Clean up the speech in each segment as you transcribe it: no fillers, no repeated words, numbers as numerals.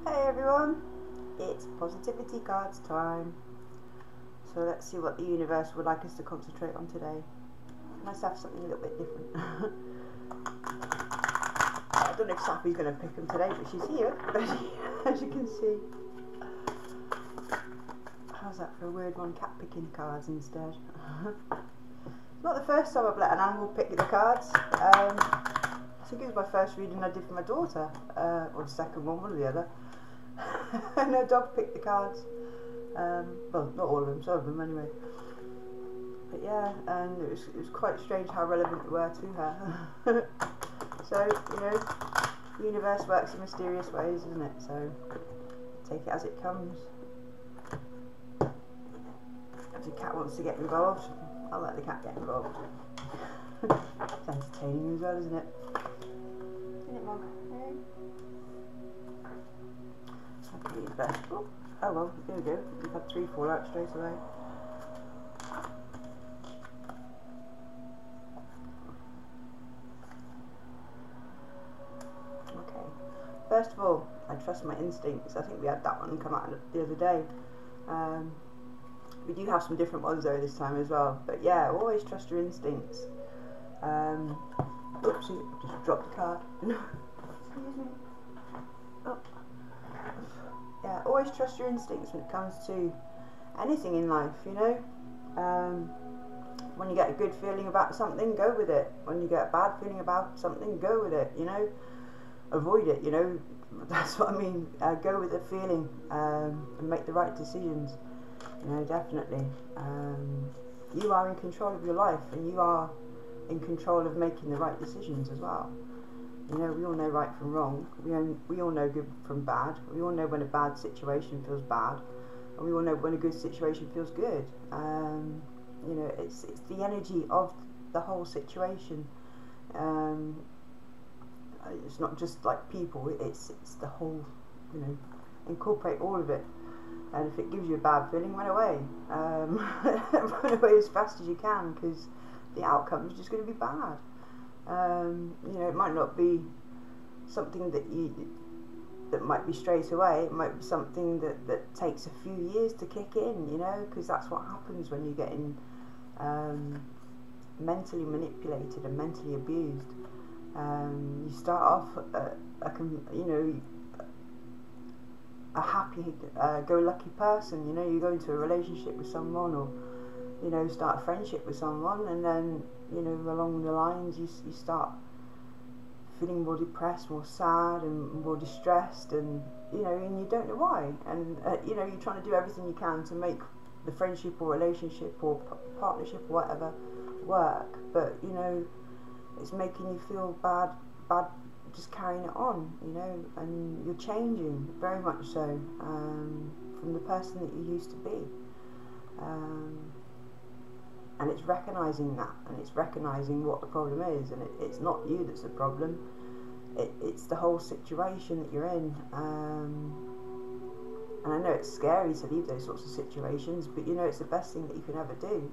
Hey everyone, it's positivity cards time. So let's see what the universe would like us to concentrate on today. Nice to have something a little bit different. I don't know if Safi's going to pick them today, but she's here, as you can see. How's that for a weird one? Cat picking cards instead. It's not the first time I've let an animal pick the cards. I think it was my first reading I did for my daughter, or the second one or the other. And her dog picked the cards. Well, not all of them, some of them anyway. But yeah, and it was quite strange how relevant they were to her. So, you know, the universe works in mysterious ways, isn't it? So, take it as it comes. If the cat wants to get involved, I'll let the cat get involved. It's entertaining as well, isn't it? Isn't it, Mog? Hey? Oh well, there we go. We've had 3 fall out straight away. Okay. First of all, I trust my instincts. I think we had that one come out the other day. We do have some different ones though this time as well. But yeah, always trust your instincts. Oopsie, just dropped the card. Excuse me. Oh. Yeah, always trust your instincts when it comes to anything in life, you know. When you get a good feeling about something, go with it. When you get a bad feeling about something, go with it, you know. Avoid it, you know. That's what I mean. Go with the feeling and make the right decisions. You know, definitely. You are in control of your life, and you are in control of making the right decisions as well. You know, we all know right from wrong. We all know good from bad. We all know when a bad situation feels bad, and we all know when a good situation feels good. You know, it's the energy of the whole situation. It's not just like people. It's the whole. You know, incorporate all of it. And if it gives you a bad feeling, run away. Run away as fast as you can, because the outcome is just going to be bad. You know, it might not be something that might be straight away. It might be something that takes a few years to kick in, you know, because that's what happens when you're getting mentally manipulated and mentally abused. You start off you know, a happy go lucky person, you know. You go into a relationship with someone, or you know, start a friendship with someone, and then, you know, along the lines you start feeling more depressed, more sad, and more distressed, and you know, and you don't know why, and you know, you're trying to do everything you can to make the friendship or relationship or partnership or whatever work, but you know, it's making you feel bad just carrying it on, you know, and you're changing very much so from the person that you used to be. And it's recognising that, and it's recognising what the problem is, and it's not you that's the problem, it's the whole situation that you're in. And I know it's scary to leave those sorts of situations, but you know, it's the best thing that you can ever do.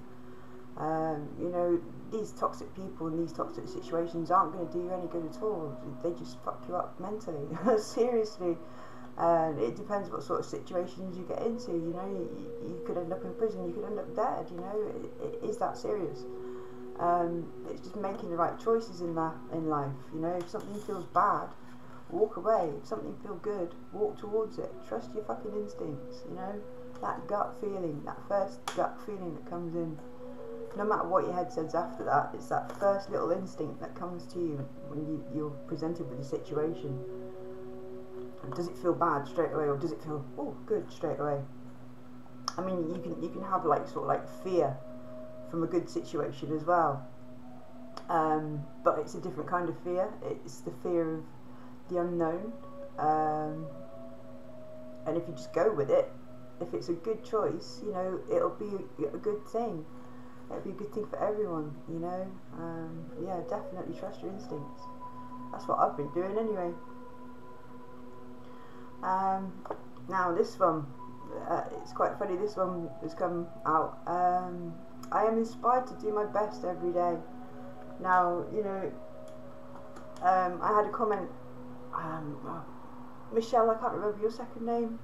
You know, these toxic people and these toxic situations aren't going to do you any good at all. They just fuck you up mentally. Seriously. And it depends what sort of situations you get into, you know. You could end up in prison, you could end up dead, you know. It is that serious. It's just making the right choices in life, you know. If something feels bad, walk away. If something feels good, walk towards it. Trust your fucking instincts, you know. That gut feeling, that first gut feeling that comes in. No matter what your head says after that, it's that first little instinct that comes to you when you're presented with a situation. Does it feel bad straight away, or does it feel good straight away? I mean, you can have like sort of like fear from a good situation as well, but it's a different kind of fear. It's the fear of the unknown, and if you just go with it, if it's a good choice, you know, it'll be a good thing. It'll be a good thing for everyone, you know. Yeah, definitely trust your instincts. That's what I've been doing anyway. Now this one, it's quite funny. This one has come out. I am inspired to do my best every day. Now, you know, I had a comment Michelle, I can't remember your second name.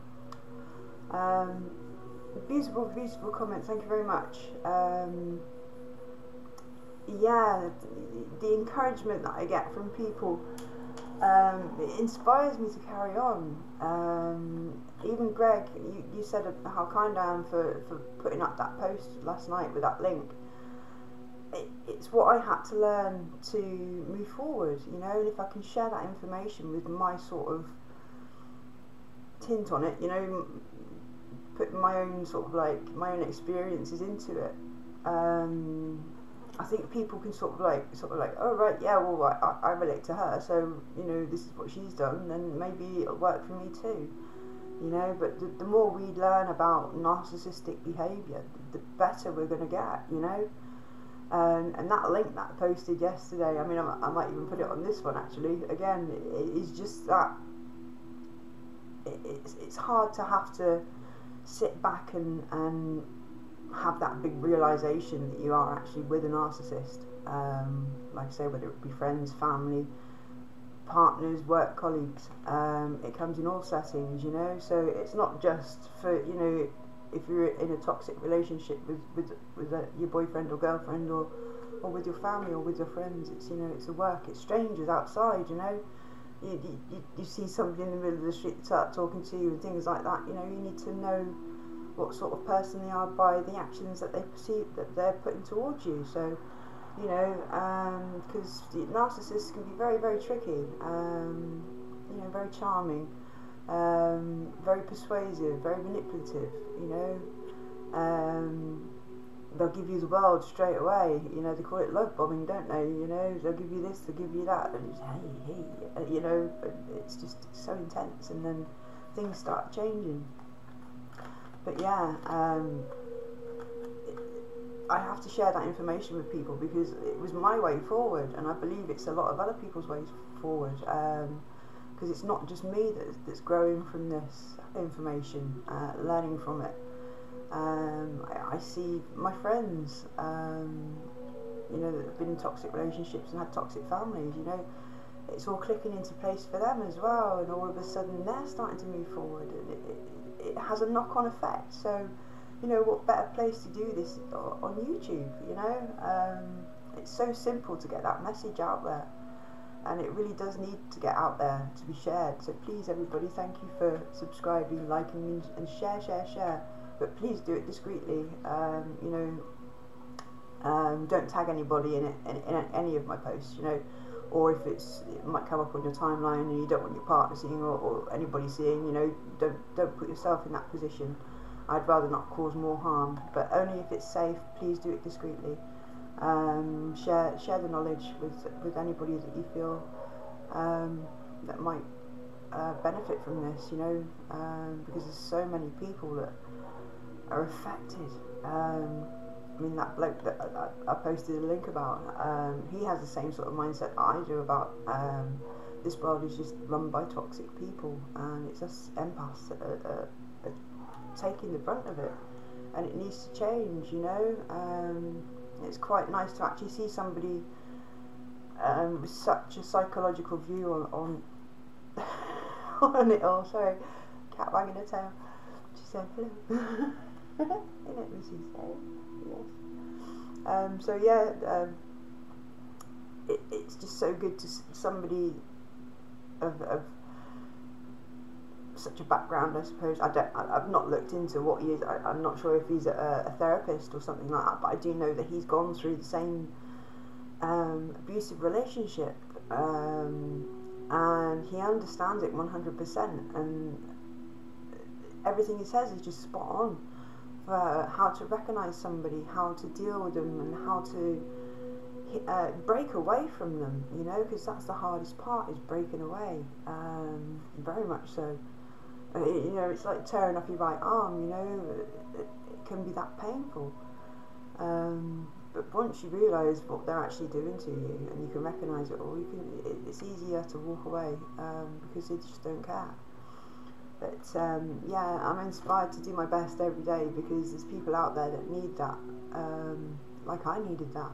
Beautiful, beautiful comment. Thank you very much. Yeah, the encouragement that I get from people, it inspires me to carry on. Even Greg, you said how kind I am for putting up that post last night with that link. It's what I had to learn to move forward, you know, and if I can share that information with my sort of tint on it, you know, put my own sort of like my own experiences into it, I think people can sort of like, oh right, yeah, well I relate to her, so you know, this is what she's done, then maybe it'll work for me too, you know. But the more we learn about narcissistic behaviour, the better we're going to get, you know. And that link that I posted yesterday, I mean, I might even put it on this one actually, again, it is just that it's hard to have to sit back and have that big realisation that you are actually with a narcissist. Like I say, whether it be friends, family, partners, work colleagues, it comes in all settings, you know. So it's not just for, you know, if you're in a toxic relationship with your boyfriend or girlfriend, or with your family or with your friends. It's, you know, it's a work, it's strangers outside, you know. You see somebody in the middle of the street start talking to you and things like that, you know. You need to know what sort of person they are by the actions that they perceive that they're putting towards you. So, you know, because narcissists can be very, very tricky, you know, very charming, very persuasive, very manipulative, you know. They'll give you the world straight away, you know. They call it love bombing, don't they? You know, they'll give you this, they'll give you that, and it's hey, you know. But it's just so intense, and then things start changing. But yeah, I have to share that information with people because it was my way forward, and I believe it's a lot of other people's ways forward. Because it's not just me that's growing from this information, learning from it. I see my friends, you know, that have been in toxic relationships and had toxic families, you know, it's all clicking into place for them as well, and all of a sudden they're starting to move forward, and it has a knock-on effect. So, you know, what better place to do this on YouTube, you know. It's so simple to get that message out there, and it really does need to get out there to be shared. So please, everybody, thank you for subscribing, liking, and share. But please do it discreetly. You know, don't tag anybody in it in any of my posts, you know. Or if it might come up on your timeline and you don't want your partner seeing, or anybody seeing, you know, don't put yourself in that position. I'd rather not cause more harm, but only if it's safe. Please do it discreetly. Share the knowledge with anybody that you feel that might benefit from this, you know, because there's so many people that are affected. I mean, that bloke that I posted a link about, he has the same sort of mindset I do about this world is just run by toxic people, and it's us empaths that are taking the brunt of it, and it needs to change, you know. It's quite nice to actually see somebody with such a psychological view on on it all. Sorry, cat wagging her tail. She said hello. Isn't it, Mrs. Yes. So yeah, it's just so good to somebody of such a background, I suppose. I've not looked into what he is. I'm not sure if he's a therapist or something like that, but I do know that he's gone through the same abusive relationship, and he understands it 100%, and everything he says is just spot on for how to recognise somebody, how to deal with them, and how to break away from them, you know, because that's the hardest part, is breaking away, very much so. You know, it's like tearing off your right arm, you know, it can be that painful. But once you realise what they're actually doing to you, and you can recognise it all, it's easier to walk away, because they just don't care. But yeah, I'm inspired to do my best every day, because there's people out there that need that, like I needed that,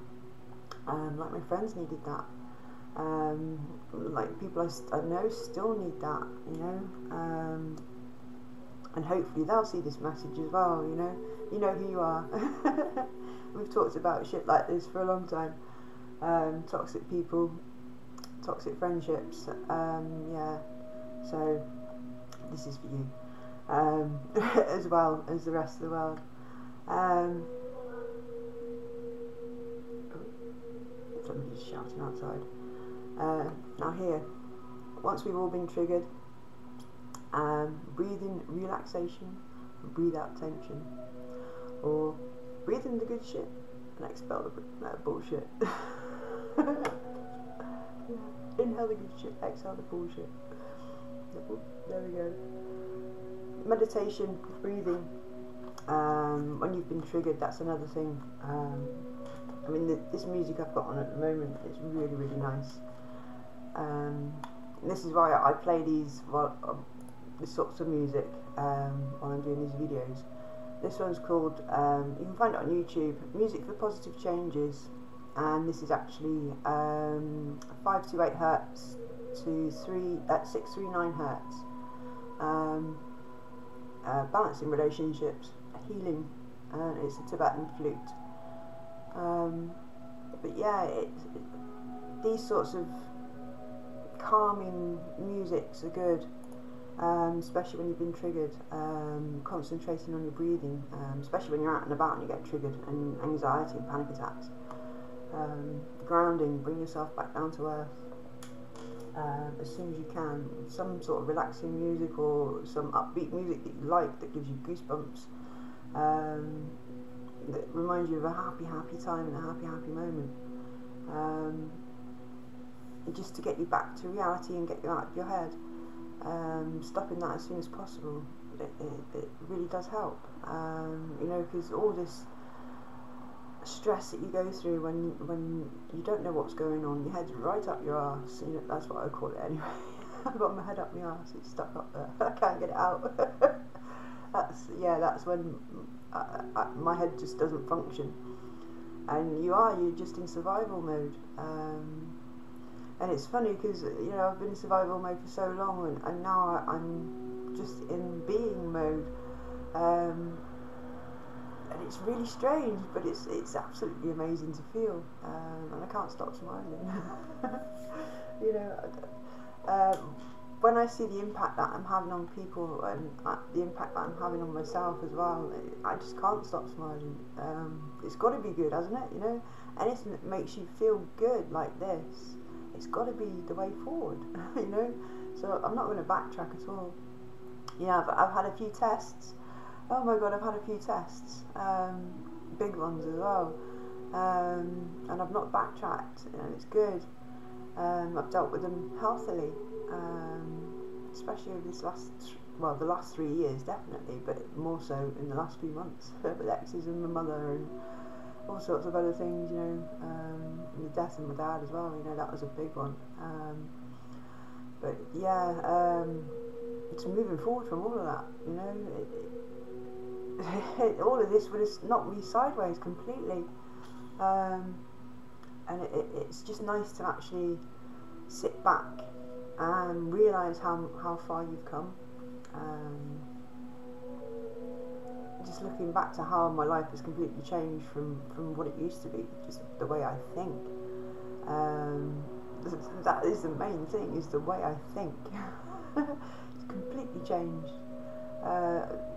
like my friends needed that. like people I know still need that, you know, and hopefully they'll see this message as well, you know who you are. We've talked about shit like this for a long time, toxic people, toxic friendships, yeah, so this is for you, as well as the rest of the world. Somebody's shouting outside. Now here, once we've all been triggered, breathe in relaxation, breathe out tension, or breathe in the good shit and expel the bullshit. Inhale the good shit, exhale the bullshit. There we go. Meditation, breathing. When you've been triggered, that's another thing. I mean, this music I've got on at the moment is really, really nice. And this is why I play these sorts of music while I'm doing these videos. This one's called, you can find it on YouTube, Music for Positive Changes, and this is actually 528 Hertz to 639 Hertz. Balancing relationships, healing, and it's a Tibetan flute. But yeah, these sorts of calming musics are good, especially when you've been triggered. Concentrating on your breathing, especially when you're out and about and you get triggered, and anxiety and panic attacks. Grounding, bring yourself back down to earth as soon as you can. Some sort of relaxing music or some upbeat music that you like, that gives you goosebumps, that reminds you of a happy time and a happy moment, just to get you back to reality and get you out of your head. Stopping that as soon as possible, it really does help, you know, because all this stress that you go through when you don't know what's going on, your head's right up your arse, you know, that's what I call it anyway. I've got my head up my arse, it's stuck up there, I can't get it out. That's when my head just doesn't function, and you're just in survival mode. And it's funny because, you know, I've been in survival mode for so long, and now I'm just in being mode, and it's really strange, but it's absolutely amazing to feel, and I can't stop smiling. You know, when I see the impact that I'm having on people, and the impact that I'm having on myself as well, I just can't stop smiling. It's got to be good, hasn't it? You know, anything that makes you feel good like this, it's got to be the way forward. You know, so I'm not going to backtrack at all. You know, I've had a few tests. Oh my god, I've had a few tests, big ones as well, and I've not backtracked, and it's good. I've dealt with them healthily, especially over this the last 3 years definitely, but more so in the last few months with exes and my mother and all sorts of other things, you know, and the death of my dad as well, you know, that was a big one. But yeah, it's moving forward from all of that, you know. All of this would have knocked me sideways completely, and it's just nice to actually sit back and realise how far you've come. Just looking back to how my life has completely changed from what it used to be, just the way I think. That is the main thing, is the way I think. It's completely changed.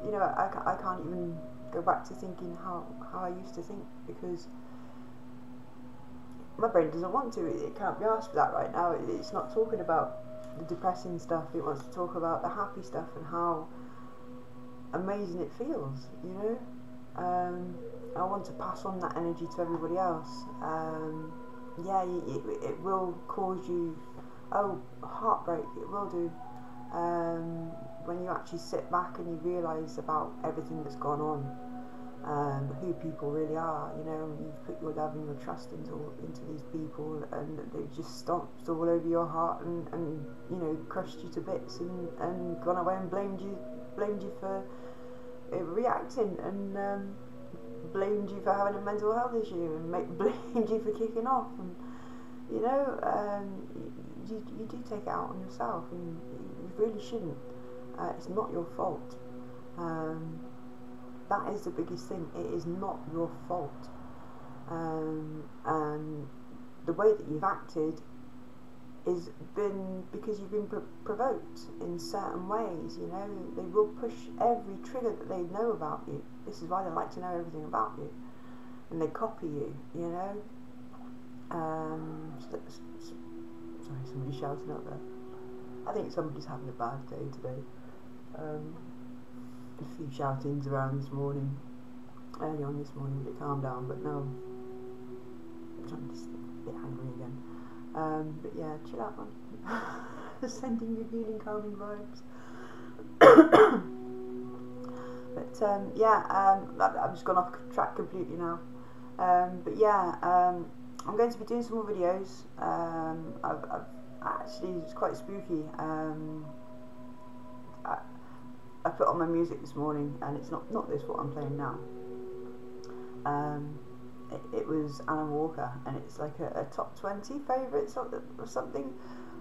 You know, I can't even go back to thinking how I used to think, because my brain doesn't want to. It can't be asked for that right now. It's not talking about the depressing stuff. It wants to talk about the happy stuff and how amazing it feels, you know. I want to pass on that energy to everybody else. Yeah, it will cause you heartbreak, it will do, when you actually sit back and you realise about everything that's gone on, who people really are, you know. You've put your love and your trust into these people, and they've just stomped all over your heart and you know, crushed you to bits, and gone away and blamed you for reacting, and blamed you for having a mental health issue, and blamed you for kicking off, and you know, you do take it out on yourself, and you really shouldn't. It's not your fault. That is the biggest thing. It is not your fault. And the way that you've acted is been because you've been provoked in certain ways. You know, they will push every trigger that they know about you. This is why they like to know everything about you, and they copy you. You know. Sorry, somebody's shouting out there. I think somebody's having a bad day today. A few shoutings around this morning, early on this morning, but it calmed down. But now I'm just a bit angry again. But yeah, chill out, man. Sending you healing, calming vibes. But yeah, I've just gone off track completely now. But yeah, I'm going to be doing some more videos. I've actually, it's quite spooky. I put on my music this morning, and it's not this what I'm playing now. It was Alan Walker, and it's like a top 20 favourites or something.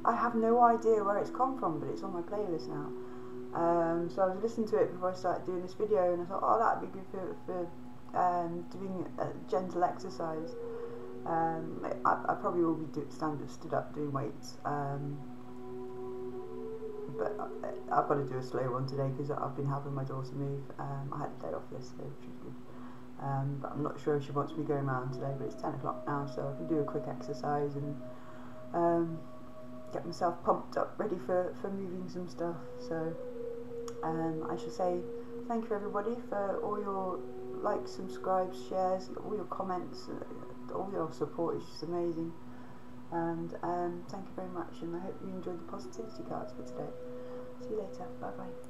I have no idea where it's come from, but it's on my playlist now. So I was listening to it before I started doing this video, and I thought, oh, that'd be good for doing a gentle exercise. I probably will be stood up doing weights. But I've got to do a slow one today because I've been helping my daughter move. I had a day off yesterday, which was good. But I'm not sure if she wants me going around today, but it's 10 o'clock now, so I can do a quick exercise and get myself pumped up, ready for moving some stuff. So I shall say thank you everybody for all your likes, subscribes, shares, all your comments, all your support is just amazing. And thank you very much, and I hope you enjoyed the positivity cards for today. See you later. Bye bye.